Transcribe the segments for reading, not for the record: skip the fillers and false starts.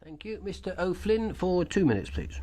Thank you. Mr O'Flynn for 2 minutes, please.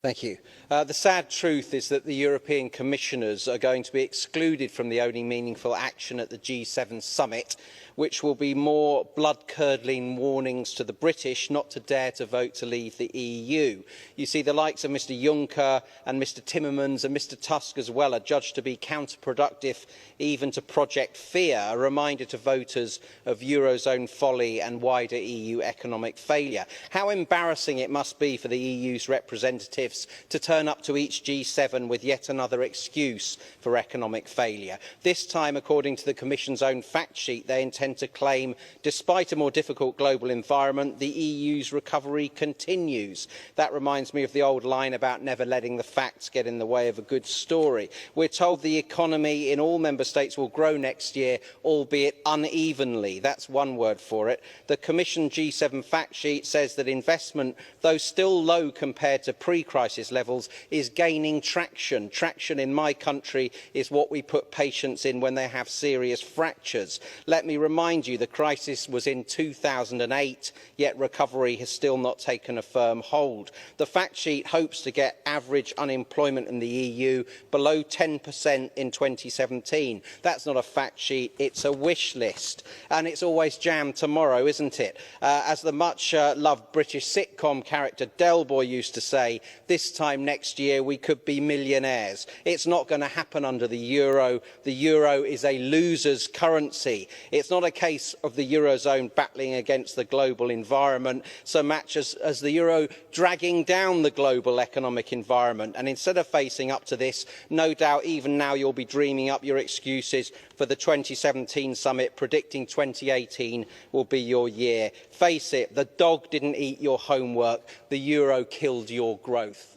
Thank you. The sad truth is that the European Commissioners are going to be excluded from the only meaningful action at the G7 summit, which will be more blood-curdling warnings to the British not to dare to vote to leave the EU. You see, the likes of Mr Juncker and Mr Timmermans and Mr Tusk as well are judged to be counterproductive even to project fear, a reminder to voters of Eurozone folly and wider EU economic failure. How embarrassing it must be for the EU's representatives to turn up to each G7 with yet another excuse for economic failure. This time, according to the Commission's own fact sheet, they intend to claim, despite a more difficult global environment, the EU's recovery continues. That reminds me of the old line about never letting the facts get in the way of a good story. We're told the economy in all member states will grow next year, albeit unevenly. That's one word for it. The Commission G7 fact sheet says that investment, though still low compared to pre-crisis levels, is gaining traction. Traction in my country is what we put patients in when they have serious fractures. Let me remind you, the crisis was in 2008, yet recovery has still not taken a firm hold. The fact sheet hopes to get average unemployment in the EU below 10% in 2017. That's not a fact sheet, it's a wish list. And it's always jam tomorrow, isn't it? As the much-loved British sitcom character Del Boy used to say, this time next year we could be millionaires. It's not going to happen under the euro. The euro is a loser's currency. It's not a case of the Eurozone battling against the global environment so much as the euro dragging down the global economic environment. And instead of facing up to this, no doubt even now you'll be dreaming up your excuses for the 2017 summit, predicting 2018 will be your year. Face it, the dog didn't eat your homework, the euro killed your growth.